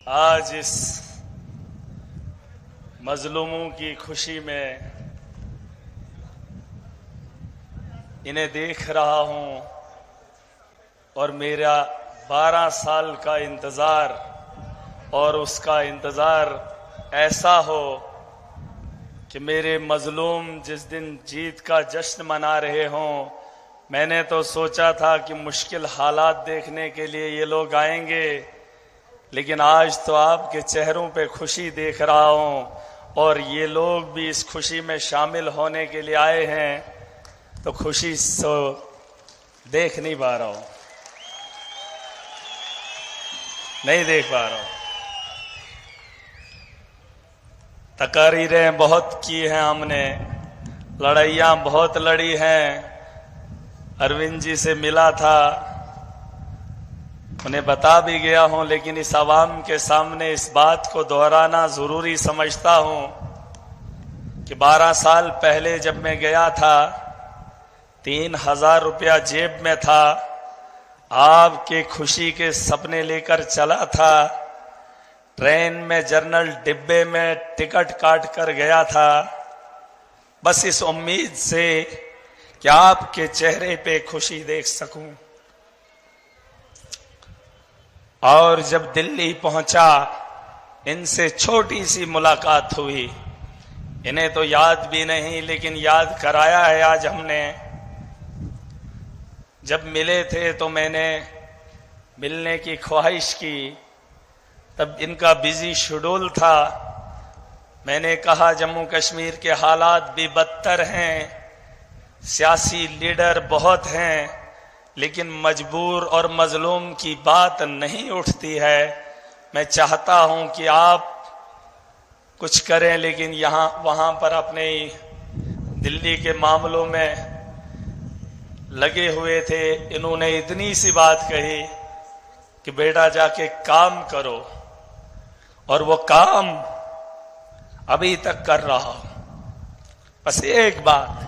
आज इस मजलूमों की खुशी में इन्हें देख रहा हूं और मेरा 12 साल का इंतज़ार और उसका इंतज़ार ऐसा हो कि मेरे मजलूम जिस दिन जीत का जश्न मना रहे हों। मैंने तो सोचा था कि मुश्किल हालात देखने के लिए ये लोग आएंगे, लेकिन आज तो आपके चेहरों पे खुशी देख रहा हूं और ये लोग भी इस खुशी में शामिल होने के लिए आए हैं, तो खुशी तो देख नहीं पा रहा हूं, नहीं देख पा रहा हूं। तकारीरें बहुत की हैं हमने, लड़ाइयां बहुत लड़ी हैं। अरविंद जी से मिला था, उन्हें बता भी गया हूं, लेकिन इस आवाम के सामने इस बात को दोहराना जरूरी समझता हूं कि 12 साल पहले जब मैं गया था 3000 रुपया जेब में था, आपके खुशी के सपने लेकर चला था, ट्रेन में जर्नल डिब्बे में टिकट काट कर गया था, बस इस उम्मीद से कि आपके चेहरे पे खुशी देख सकूं। और जब दिल्ली पहुंचा, इनसे छोटी सी मुलाकात हुई, इन्हें तो याद भी नहीं, लेकिन याद कराया है आज हमने। जब मिले थे तो मैंने मिलने की ख्वाहिश की, तब इनका बिजी शेड्यूल था। मैंने कहा जम्मू कश्मीर के हालात भी बदतर हैं, सियासी लीडर बहुत हैं, लेकिन मजबूर और मजलूम की बात नहीं उठती है। मैं चाहता हूं कि आप कुछ करें, लेकिन यहाँ वहां पर अपने दिल्ली के मामलों में लगे हुए थे। इन्होंने इतनी सी बात कही कि बेटा जाके काम करो, और वो काम अभी तक कर रहा हूं। बस एक बात,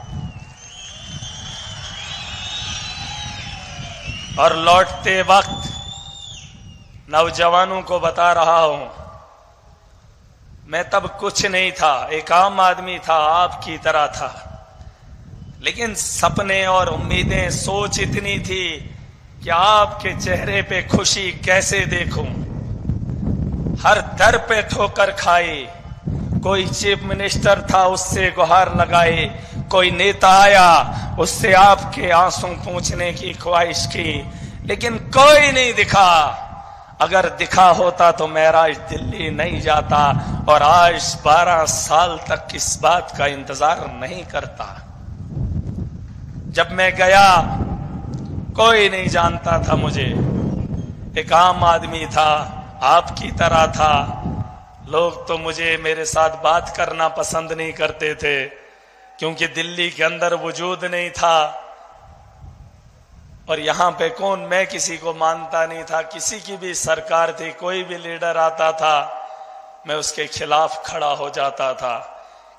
और लौटते वक्त नौजवानों को बता रहा हूं, मैं तब कुछ नहीं था, एक आम आदमी था, आपकी तरह था, लेकिन सपने और उम्मीदें, सोच इतनी थी कि आपके चेहरे पे खुशी कैसे देखूं। हर दर पे ठोकर खाई, कोई चीफ मिनिस्टर था, उससे गुहार लगाई, कोई नेता आया, उससे आपके आंसू पूंछने की ख्वाहिश की, लेकिन कोई नहीं दिखा। अगर दिखा होता तो मेरा दिल्ली नहीं जाता, और आज 12 साल तक इस बात का इंतजार नहीं करता। जब मैं गया कोई नहीं जानता था मुझे, एक आम आदमी था, आपकी तरह था। लोग तो मुझे, मेरे साथ बात करना पसंद नहीं करते थे, क्योंकि दिल्ली के अंदर वजूद नहीं था, और यहां पे कौन, मैं किसी को मानता नहीं था। किसी की भी सरकार थी, कोई भी लीडर आता था, मैं उसके खिलाफ खड़ा हो जाता था,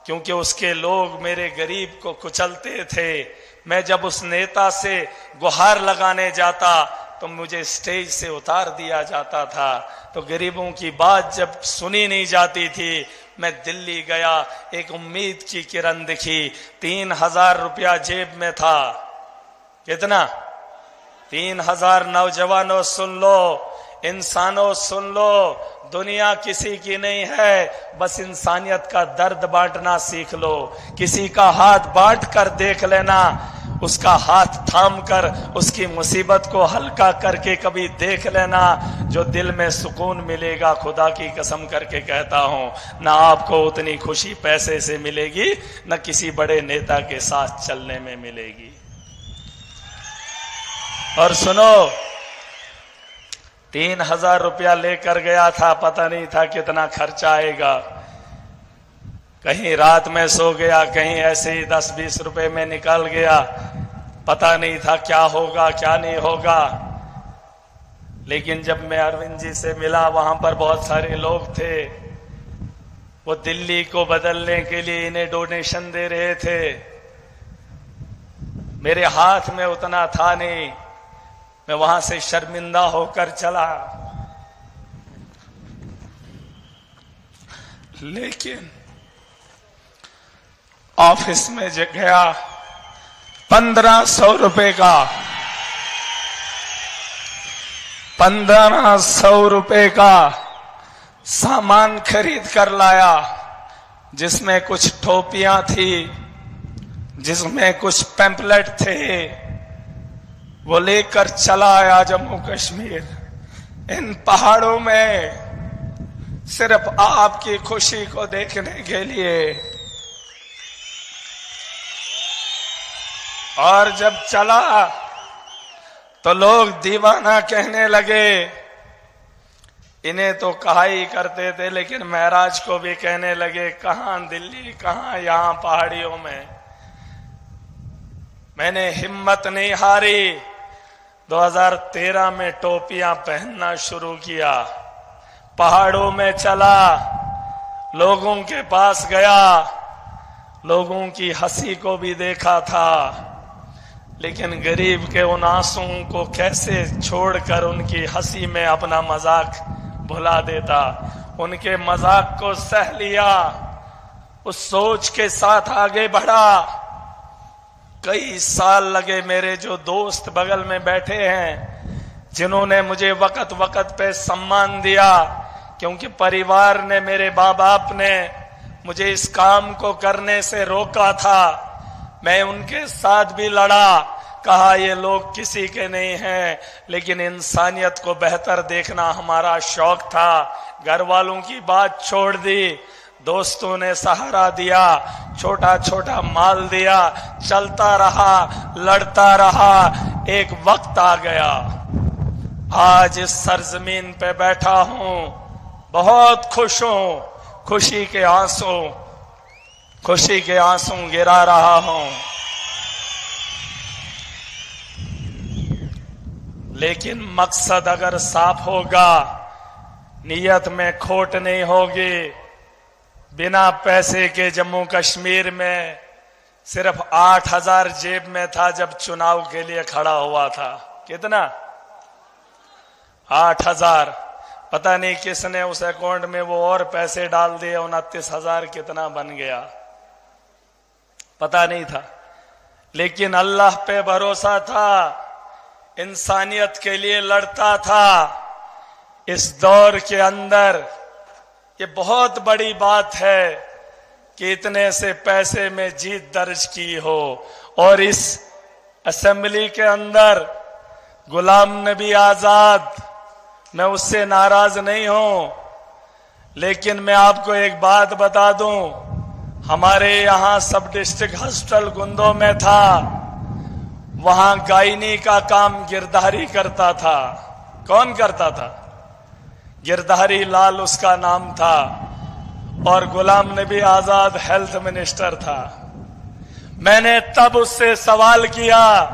क्योंकि उसके लोग मेरे गरीब को कुचलते थे। मैं जब उस नेता से गुहार लगाने जाता तो मुझे स्टेज से उतार दिया जाता था, तो गरीबों की बात जब सुनी नहीं जाती थी। मैं दिल्ली गया, एक उम्मीद की किरण दिखी। 3000 रुपया जेब में था। कितना? 3000। नौजवानों सुन लो, इंसानों सुन लो, दुनिया किसी की नहीं है, बस इंसानियत का दर्द बांटना सीख लो। किसी का हाथ बांट कर देख लेना, उसका हाथ थाम कर उसकी मुसीबत को हल्का करके कभी देख लेना, जो दिल में सुकून मिलेगा, खुदा की कसम करके कहता हूं, ना आपको उतनी खुशी पैसे से मिलेगी, न किसी बड़े नेता के साथ चलने में मिलेगी। और सुनो, 3000 रुपया लेकर गया था, पता नहीं था कितना खर्चा आएगा। कहीं रात में सो गया, कहीं ऐसे ही 10-20 रुपए में निकल गया, पता नहीं था क्या होगा क्या नहीं होगा। लेकिन जब मैं अरविंद जी से मिला, वहां पर बहुत सारे लोग थे, वो दिल्ली को बदलने के लिए इन्हें डोनेशन दे रहे थे। मेरे हाथ में उतना था नहीं, मैं वहां से शर्मिंदा होकर चला। लेकिन ऑफिस में गया, 1500 रुपए का 1500 रुपए का सामान खरीद कर लाया, जिसमें कुछ टोपियां थी, जिसमें कुछ पैम्पलेट थे। वो लेकर चला आया जम्मू कश्मीर। इन पहाड़ों में सिर्फ आपकी खुशी को देखने के लिए। और जब चला तो लोग दीवाना कहने लगे। इन्हें तो कहा ही करते थे, लेकिन महराज को भी कहने लगे, कहां दिल्ली, कहां यहां पहाड़ियों में। मैंने हिम्मत नहीं हारी। 2013 में टोपियां पहनना शुरू किया, पहाड़ों में चला, लोगों के पास गया, लोगों की हंसी को भी देखा था, लेकिन गरीब के उन आंसुओं को कैसे छोड़कर उनकी हंसी में अपना मजाक भुला देता। उनके मजाक को सह लिया, उस सोच के साथ आगे बढ़ा। कई साल लगे। मेरे जो दोस्त बगल में बैठे हैं, जिन्होंने मुझे वक्त वक्त पे सम्मान दिया, क्योंकि परिवार ने, मेरे माँ बाप ने मुझे इस काम को करने से रोका था, मैं उनके साथ भी लड़ा। कहा ये लोग किसी के नहीं हैं, लेकिन इंसानियत को बेहतर देखना हमारा शौक था। घर वालों की बात छोड़ दी, दोस्तों ने सहारा दिया, छोटा छोटा माल दिया, चलता रहा, लड़ता रहा। एक वक्त आ गया, आज इस सरजमीन पे बैठा हूं, बहुत खुश हूं, खुशी के आंसू गिरा रहा हूं। लेकिन मकसद अगर साफ होगा, नीयत में खोट नहीं होगी। बिना पैसे के जम्मू कश्मीर में सिर्फ 8000 जेब में था जब चुनाव के लिए खड़ा हुआ था। कितना? 8000। पता नहीं किसने उस अकाउंट में वो और पैसे डाल दिए, 29,000 कितना बन गया पता नहीं था। लेकिन अल्लाह पे भरोसा था, इंसानियत के लिए लड़ता था। इस दौर के अंदर ये बहुत बड़ी बात है कि इतने से पैसे में जीत दर्ज की हो। और इस असेंबली के अंदर गुलाम नबी आजाद, मैं उससे नाराज नहीं हूं, लेकिन मैं आपको एक बात बता दूं, हमारे यहां सब डिस्ट्रिक्ट हॉस्पिटल गुंदो में था, वहां गायनी का काम गिरधारी करता था। कौन करता था? गिरधारी लाल उसका नाम था। और गुलाम नबी आजाद हेल्थ मिनिस्टर था। मैंने तब उससे सवाल किया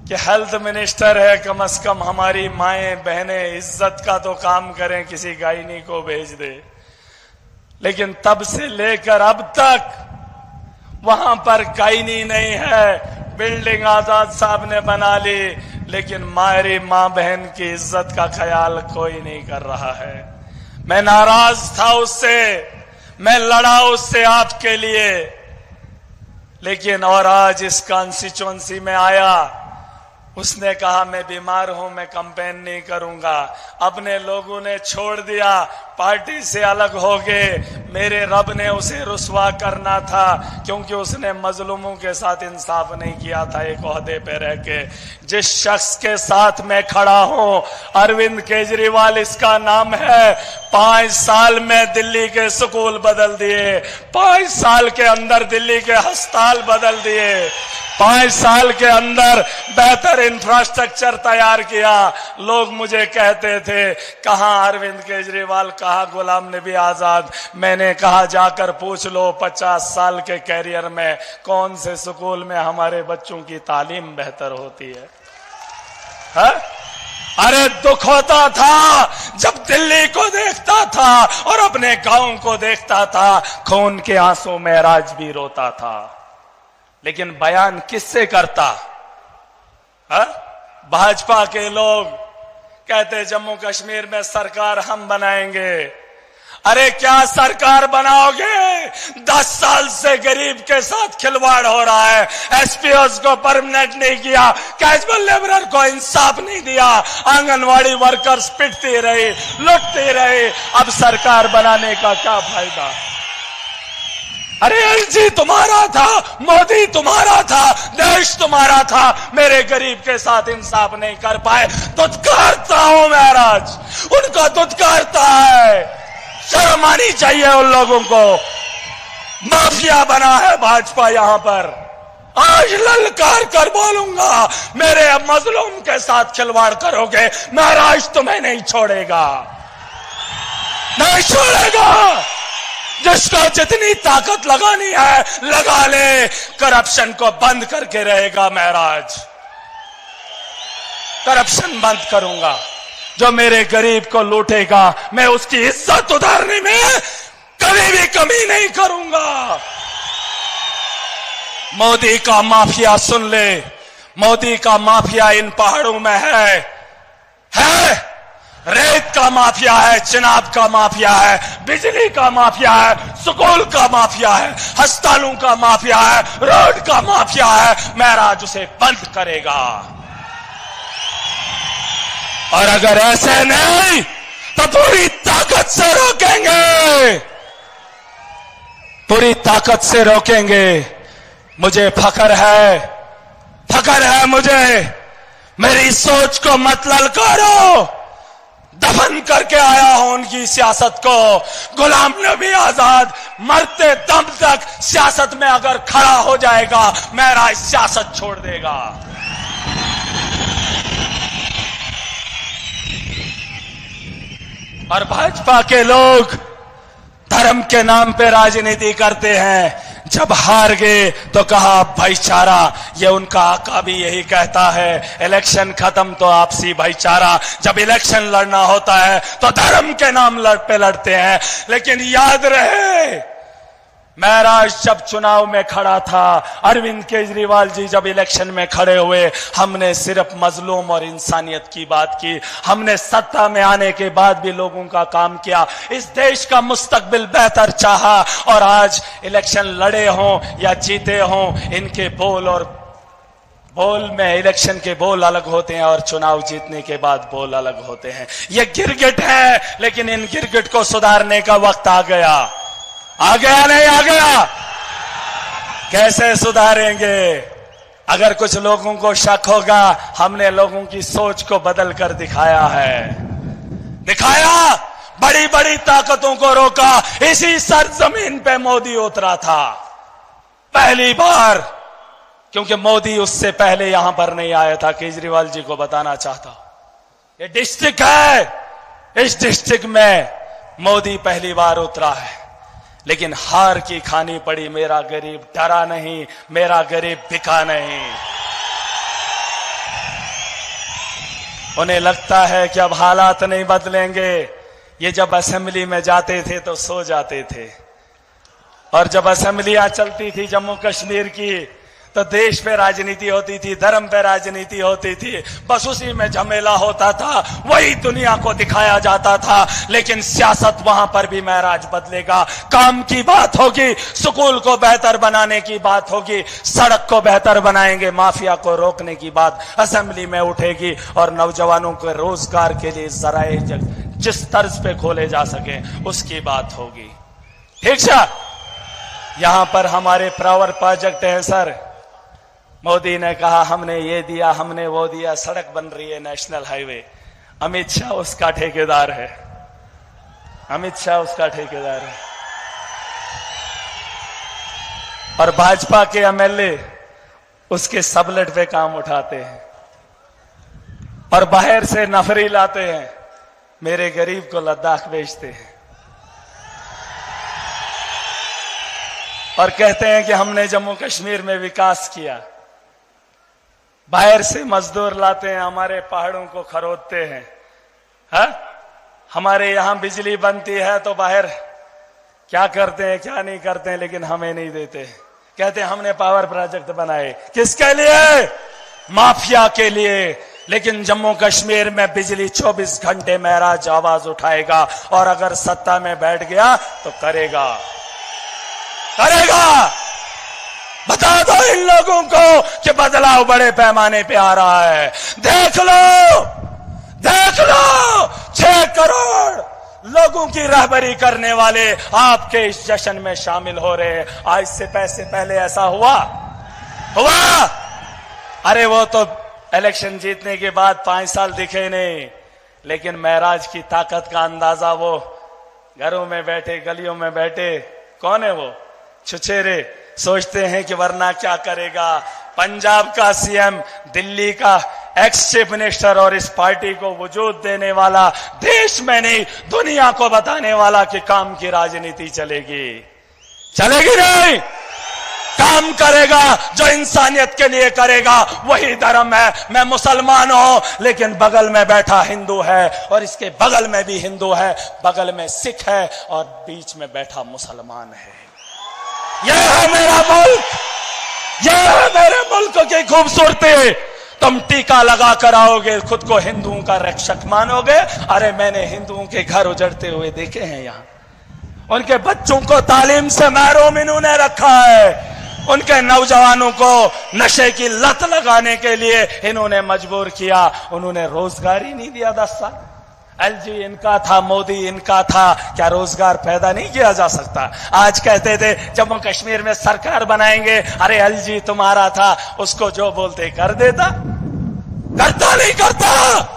कि हेल्थ मिनिस्टर है, कम से कम हमारी माएं बहनें इज्जत का तो काम करें, किसी गायनी को भेज दे। लेकिन तब से लेकर अब तक वहां पर गायनी नहीं है। बिल्डिंग आजाद साहब ने बना ली, लेकिन हमारी मां बहन की इज्जत का ख्याल कोई नहीं कर रहा है। मैं नाराज था उससे, मैं लड़ा उससे आपके लिए। लेकिन और आज इस कॉन्स्टिट्यूएंसी में आया, उसने कहा मैं बीमार हूं, मैं कैंपेन नहीं करूंगा। अपने लोगों ने छोड़ दिया, पार्टी से अलग हो गए। मेरे रब ने उसे रुसवा करना था, क्योंकि उसने मजलूमों के साथ इंसाफ नहीं किया था एक ओहदे पे रह के। जिस शख्स के साथ मैं खड़ा हूं, अरविंद केजरीवाल इसका नाम है। 5 साल में दिल्ली के स्कूल बदल दिए, 5 साल के अंदर दिल्ली के अस्पताल बदल दिए, 5 साल के अंदर बेहतर इंफ्रास्ट्रक्चर तैयार किया। लोग मुझे कहते थे, कहां अरविंद केजरीवाल, कहां गुलाम नबी आजाद। मैंने कहा जाकर पूछ लो 50 साल के कैरियर में कौन से स्कूल में हमारे बच्चों की तालीम बेहतर होती है? अरे दुख होता था जब दिल्ली को देखता था और अपने गांव को देखता था, खून के आंसू में राज भी रोता था। लेकिन बयान किससे करता? भाजपा के लोग कहते जम्मू कश्मीर में सरकार हम बनाएंगे। अरे क्या सरकार बनाओगे? 10 साल से गरीब के साथ खिलवाड़ हो रहा है। एसपीओस को परमानेंट नहीं किया, कैजुअल लेबरर को इंसाफ नहीं दिया, आंगनवाड़ी वर्कर्स पिटती रही, लुटती रही। अब सरकार बनाने का क्या फायदा? अरे एलजी तुम्हारा था, मोदी तुम्हारा था, देश तुम्हारा था, मेरे गरीब के साथ इंसाफ नहीं कर पाए। दुत्कारता हूं महाराज, उनका दुत्कारता है। शर्म आनी चाहिए उन लोगों को। माफिया बना है भाजपा यहां पर। आज ललकार कर बोलूंगा, मेरे मजलूम के साथ खिलवाड़ करोगे, महाराज तुम्हें नहीं छोड़ेगा, नहीं छोड़ेगा। जिसको जितनी ताकत लगानी है लगा ले, करप्शन को बंद करके रहेगा महाराज। करप्शन बंद करूंगा। जो मेरे गरीब को लूटेगा, मैं उसकी इज्जत उतारने में कभी भी कमी नहीं करूंगा। मोदी का माफिया सुन ले, मोदी का माफिया इन पहाड़ों में है। रेत का माफिया है, चिनाब का माफिया है, बिजली का माफिया है, स्कूल का माफिया है, अस्पतालों का माफिया है, रोड का माफिया है। महाराज उसे बंद करेगा। और अगर ऐसे नहीं तो पूरी ताकत से रोकेंगे, पूरी ताकत से रोकेंगे। मुझे फख्र है मुझे। मेरी सोच को मत ललकारो। दफन करके आया हूं उनकी सियासत को। गुलाम नबी आजाद मरते दम तक सियासत में अगर खड़ा हो जाएगा, मेरा सियासत छोड़ देगा। और भाजपा के लोग धर्म के नाम पे राजनीति करते हैं। जब हार गए तो कहा भाईचारा। ये उनका आका भी यही कहता है, इलेक्शन खत्म तो आपसी भाईचारा। जब इलेक्शन लड़ना होता है तो धर्म के नाम पे लड़ते हैं। लेकिन याद रहे, महाराज जब चुनाव में खड़ा था, अरविंद केजरीवाल जी जब इलेक्शन में खड़े हुए, हमने सिर्फ मजलूम और इंसानियत की बात की। हमने सत्ता में आने के बाद भी लोगों का काम किया, इस देश का मुस्तकबिल बेहतर चाहा। और आज इलेक्शन लड़े हों या जीते हों, इनके बोल में इलेक्शन के बोल अलग होते हैं और चुनाव जीतने के बाद बोल अलग होते हैं। ये गिरगिट है, लेकिन इन गिरगिट को सुधारने का वक्त आ गया। आ गया नहीं आ गया? कैसे सुधारेंगे? अगर कुछ लोगों को शक होगा, हमने लोगों की सोच को बदल कर दिखाया है। बड़ी बड़ी ताकतों को रोका। इसी सरजमीन पे मोदी उतरा था पहली बार, क्योंकि मोदी उससे पहले यहां पर नहीं आया था। केजरीवाल जी को बताना चाहता हूं, ये डिस्ट्रिक्ट है, इस डिस्ट्रिक्ट में मोदी पहली बार उतरा है। लेकिन हार की खानी पड़ी। मेरा गरीब डरा नहीं, मेरा गरीब बिका नहीं। उन्हें लगता है कि अब हालात नहीं बदलेंगे। ये जब असेंबली में जाते थे तो सो जाते थे, और जब असेंबलियां चलती थी जम्मू कश्मीर की तो देश पे राजनीति होती थी, धर्म पे राजनीति होती थी, बस उसी में झमेला होता था, वही दुनिया को दिखाया जाता था। लेकिन सियासत वहां पर भी महाराज बदलेगा। काम की बात होगी, स्कूल को बेहतर बनाने की बात होगी, सड़क को बेहतर बनाएंगे, माफिया को रोकने की बात असेंबली में उठेगी। और नौजवानों के रोजगार के लिए जराए जिस तर्ज पे खोले जा सके उसकी बात होगी। ठीक है, यहां पर हमारे पावर प्रोजेक्ट है सर। मोदी ने कहा हमने ये दिया, हमने वो दिया, सड़क बन रही है, नेशनल हाईवे। अमित शाह उसका ठेकेदार है, अमित शाह उसका ठेकेदार है। और भाजपा के एमएलए उसके सबलेट पे काम उठाते हैं और बाहर से नफरी लाते हैं, मेरे गरीब को लद्दाख बेचते हैं और कहते हैं कि हमने जम्मू कश्मीर में विकास किया। बाहर से मजदूर लाते हैं, हमारे पहाड़ों को खरोदते हैं। हमारे यहां बिजली बनती है तो बाहर क्या करते हैं क्या नहीं करते हैं, लेकिन हमें नहीं देते। कहते हैं हमने पावर प्रोजेक्ट बनाए, किसके लिए? माफिया के लिए। लेकिन जम्मू कश्मीर में बिजली 24 घंटे महराज आवाज उठाएगा, और अगर सत्ता में बैठ गया तो करेगा। बता दो इन लोगों को कि बदलाव बड़े पैमाने पे आ रहा है। देख लो 6 करोड़ लोगों की रहबरी करने वाले आपके इस जश्न में शामिल हो रहे हैं। आज से पहले ऐसा हुआ? अरे वो तो इलेक्शन जीतने के बाद 5 साल दिखे नहीं, लेकिन महराज की ताकत का अंदाजा वो घरों में बैठे, गलियों में बैठे, कौन है वो छुछेरे, सोचते हैं कि वरना क्या करेगा। पंजाब का सीएम, दिल्ली का एक्स चीफ मिनिस्टर और इस पार्टी को वजूद देने वाला, देश में नहीं दुनिया को बताने वाला कि काम की राजनीति चलेगी नहीं, काम करेगा जो इंसानियत के लिए करेगा, वही धर्म है। मैं मुसलमान हूं, लेकिन बगल में बैठा हिंदू है, और इसके बगल में भी हिंदू है, बगल में सिख है, और बीच में बैठा मुसलमान है। यह है मेरा मुल्क, यह है मेरे मुल्क की खूबसूरती। तुम टीका लगा कर आओगे, खुद को हिंदुओं का रक्षक मानोगे। अरे मैंने हिंदुओं के घर उजड़ते हुए देखे हैं, यहां उनके बच्चों को तालीम से महरूम इन्होंने रखा है, उनके नौजवानों को नशे की लत लगाने के लिए इन्होंने मजबूर किया। उन्होंने रोजगार ही नहीं दिया 10 साल। एलजी इनका था, मोदी इनका था, क्या रोजगार पैदा नहीं किया जा सकता? आज कहते थे जम्मू कश्मीर में सरकार बनाएंगे, अरे एलजी तुम्हारा था, उसको जो बोलते कर देता, करता नहीं करता।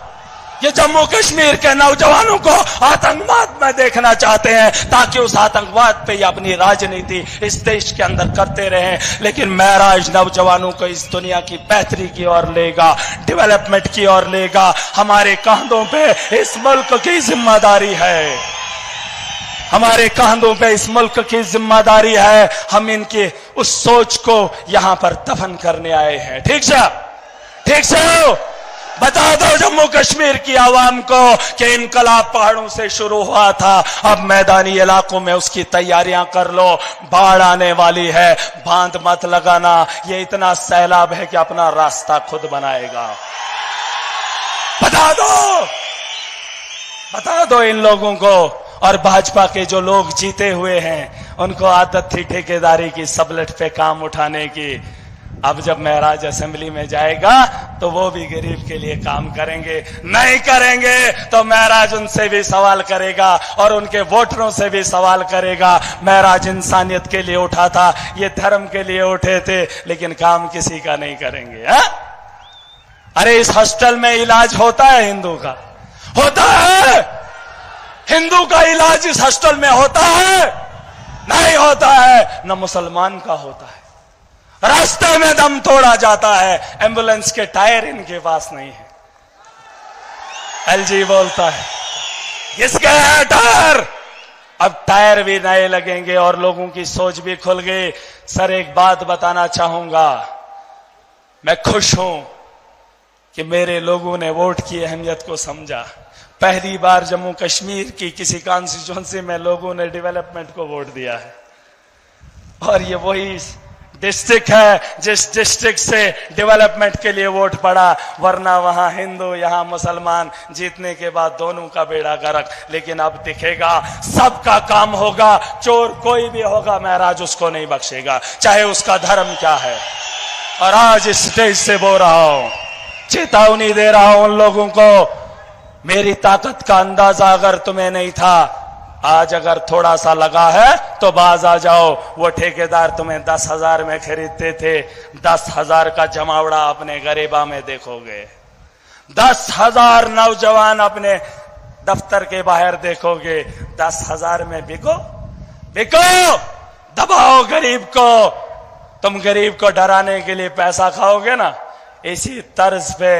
ये जम्मू कश्मीर के नौजवानों को आतंकवाद में देखना चाहते हैं, ताकि उस आतंकवाद पे ही अपनी राजनीति इस देश के अंदर करते रहें। लेकिन महराज नौजवानों को इस दुनिया की बेहतरी की ओर लेगा, डेवलपमेंट की ओर लेगा। हमारे कंधों पे इस मुल्क की जिम्मेदारी है, हमारे कंधों पे इस मुल्क की जिम्मेदारी है। हम इनकी उस सोच को यहां पर दफन करने आए हैं। ठीक से बता दो जम्मू कश्मीर की आवाम को कि इनकलाब पहाड़ों से शुरू हुआ था, अब मैदानी इलाकों में उसकी तैयारियां कर लो। बाढ़ आने वाली है, बांध मत लगाना, ये इतना सैलाब है कि अपना रास्ता खुद बनाएगा। बता दो इन लोगों को। और भाजपा के जो लोग जीते हुए हैं, उनको आदत थी ठेकेदारी की, सबलेट पे काम उठाने की। अब जब महराज असेंबली में जाएगा तो वो भी गरीब के लिए काम करेंगे। नहीं करेंगे तो महराज उनसे भी सवाल करेगा, और उनके वोटरों से भी सवाल करेगा। महराज इंसानियत के लिए उठा था, ये धर्म के लिए उठे थे, लेकिन काम किसी का नहीं करेंगे। अरे इस हॉस्टल में इलाज होता है हिंदू का? होता है? हिंदू का इलाज इस हॉस्टल में होता है? नहीं होता है। न मुसलमान का होता है। रास्ते में दम तोड़ा जाता है, एम्बुलेंस के टायर इनके पास नहीं है। एलजी बोलता है किसके हैं टायर? अब टायर भी नए लगेंगे और लोगों की सोच भी खुल गई। सर एक बात बताना चाहूंगा, मैं खुश हूं कि मेरे लोगों ने वोट की अहमियत को समझा। पहली बार जम्मू कश्मीर की किसी कॉन्स्टिट्यूएंसी में लोगों ने डेवलपमेंट को वोट दिया है, और ये वही डिस्ट्रिक्ट है जिस डिस्ट्रिक्ट से डेवलपमेंट के लिए वोट पड़ा। वरना वहां हिंदू, यहां मुसलमान, जीतने के बाद दोनों का बेड़ा गर्क। लेकिन अब दिखेगा, सबका काम होगा। चोर कोई भी होगा, महराज उसको नहीं बख्शेगा, चाहे उसका धर्म क्या है। और आज इस स्टेज से बोल रहा हूं, चेतावनी दे रहा हूं उन लोगों को, मेरी ताकत का अंदाजा अगर तुम्हें नहीं था, आज अगर थोड़ा सा लगा है तो बाज आ जाओ। वो ठेकेदार तुम्हें 10,000 में खरीदते थे, 10,000 का जमावड़ा अपने गरीबा में देखोगे। 10,000 नौजवान अपने दफ्तर के बाहर देखोगे। 10,000 में बिको, दबाओ गरीब को। तुम गरीब को डराने के लिए पैसा खाओगे ना, इसी तर्ज पे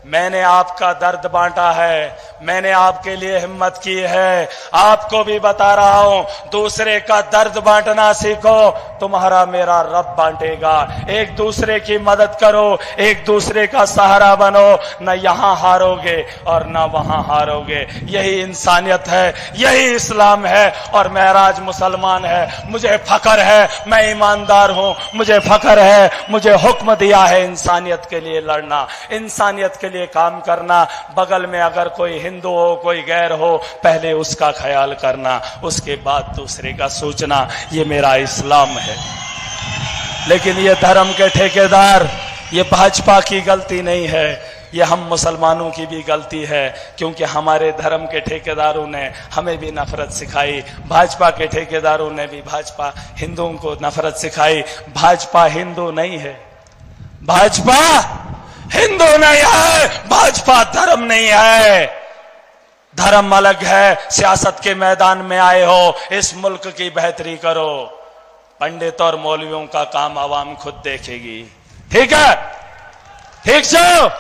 मैंने आपका दर्द बांटा है, मैंने आपके लिए हिम्मत की है। आपको भी बता रहा हूं, दूसरे का दर्द बांटना सीखो। तुम्हारा मेरा रब बांटेगा। एक दूसरे की मदद करो, एक दूसरे का सहारा बनो, न यहां हारोगे और न वहां हारोगे। यही इंसानियत है, यही इस्लाम है। और महराज मुसलमान है, मुझे फख्र है, मैं ईमानदार हूं, मुझे फख्र है, मुझे हुक्म दिया है इंसानियत के लिए लड़ना, इंसानियत के लिए काम करना। बगल में अगर कोई हिंदू हो, कोई गैर हो, पहले उसका ख्याल करना, उसके बाद दूसरे का सोचना। ये मेरा इस्लाम है। लेकिन ये धर्म के ठेकेदार, ये भाजपा की गलती नहीं है, ये हम मुसलमानों की भी गलती है, क्योंकि हमारे धर्म के ठेकेदारों ने हमें भी नफरत सिखाई, भाजपा के ठेकेदारों ने भी भाजपा हिंदुओं को नफरत सिखाई। भाजपा हिंदू नहीं है, भाजपा हिंदू नहीं है, भाजपा धर्म नहीं है। धर्म अलग है। सियासत के मैदान में आए हो, इस मुल्क की बेहतरी करो। पंडित और मौलवियों का काम आवाम खुद देखेगी। ठीक है, ठीक छो।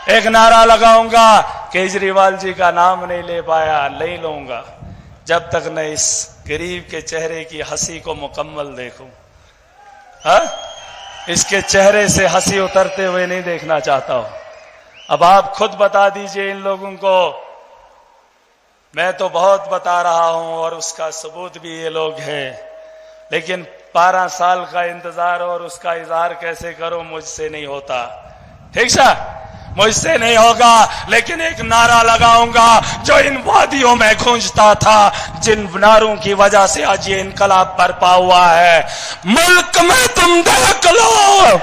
एक नारा लगाऊंगा, केजरीवाल जी का नाम नहीं ले पाया, नहीं लूंगा जब तक न इस गरीब के चेहरे की हंसी को मुकम्मल देखूं। हाँ, इसके चेहरे से हंसी उतरते हुए नहीं देखना चाहता हूं। अब आप खुद बता दीजिए इन लोगों को। मैं तो बहुत बता रहा हूं और उसका सबूत भी ये लोग हैं, लेकिन 12 साल का इंतजार और उसका इजहार कैसे करो, मुझसे नहीं होता। ठीक सा, मुझसे नहीं होगा। लेकिन एक नारा लगाऊंगा जो इन वादियों में गूंजता था, जिन नारों की वजह से आज ये इनकलाब बरपा हुआ है। मुल्क में तुम देख लो,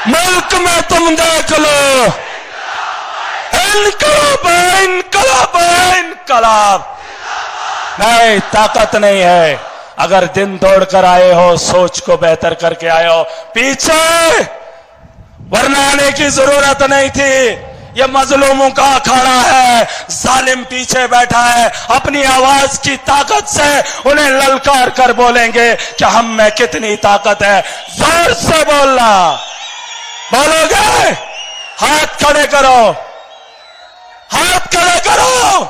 मुल्क में तुम देख लो, इनकलाब है, इनकलाब है, इनकलाब। नहीं, ताकत नहीं है। अगर दिन दौड़ कर आए हो, सोच को बेहतर करके आए हो, पीछे वरना आने की जरूरत नहीं थी। ये मजलूमों का अखाड़ा है, जालिम पीछे बैठा है। अपनी आवाज की ताकत से उन्हें ललकार कर बोलेंगे कि हम में कितनी ताकत है। जोर से बोलना, बोलोगे? हाथ खड़े करो, हाथ खड़े करो।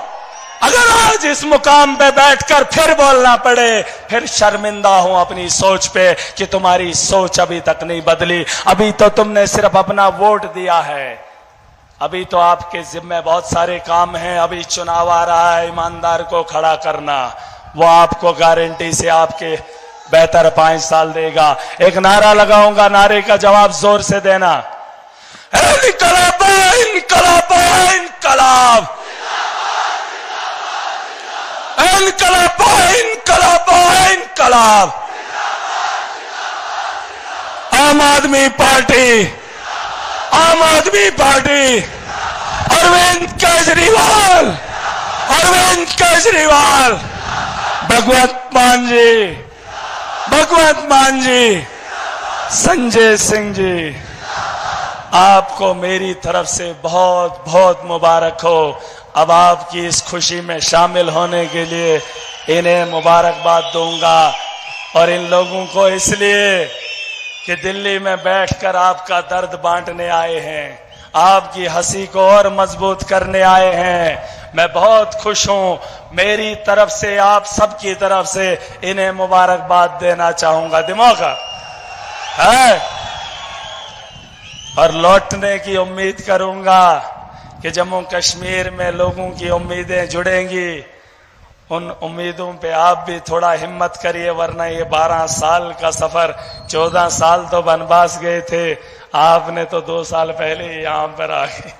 अगर आज इस मुकाम पे बैठकर फिर बोलना पड़े, फिर शर्मिंदा हूं अपनी सोच पे कि तुम्हारी सोच अभी तक नहीं बदली। अभी तो तुमने सिर्फ अपना वोट दिया है, अभी तो आपके जिम्मे बहुत सारे काम हैं। अभी चुनाव आ रहा है, ईमानदार को खड़ा करना, वो आपको गारंटी से आपके बेहतर 5 साल देगा। एक नारा लगाऊंगा, नारे का जवाब जोर से देना। इनकलाब, इनकलाब, इनकलाब, इनकलाब, इनकलाब, इनकलाब। आम आदमी पार्टी, आम आदमी पार्टी, अरविंद केजरीवाल, अरविंद केजरीवाल, भगवंत मान जी, भगवंत मान जी, संजय सिंह जी, आपको मेरी तरफ से बहुत बहुत मुबारक हो। अब आपकी इस खुशी में शामिल होने के लिए इन्हें मुबारकबाद दूंगा। और इन लोगों को इसलिए कि दिल्ली में बैठकर आपका दर्द बांटने आए हैं, आपकी हंसी को और मजबूत करने आए हैं। मैं बहुत खुश हूं। मेरी तरफ से, आप सबकी तरफ से इन्हें मुबारकबाद देना चाहूंगा। दिमाग है और लौटने की उम्मीद करूंगा कि जम्मू कश्मीर में लोगों की उम्मीदें जुड़ेंगी। उन उम्मीदों पे आप भी थोड़ा हिम्मत करिए, वरना ये 12 साल का सफर, 14 साल तो बनवास गए थे, आपने तो 2 साल पहले ही यहां पर आ गए।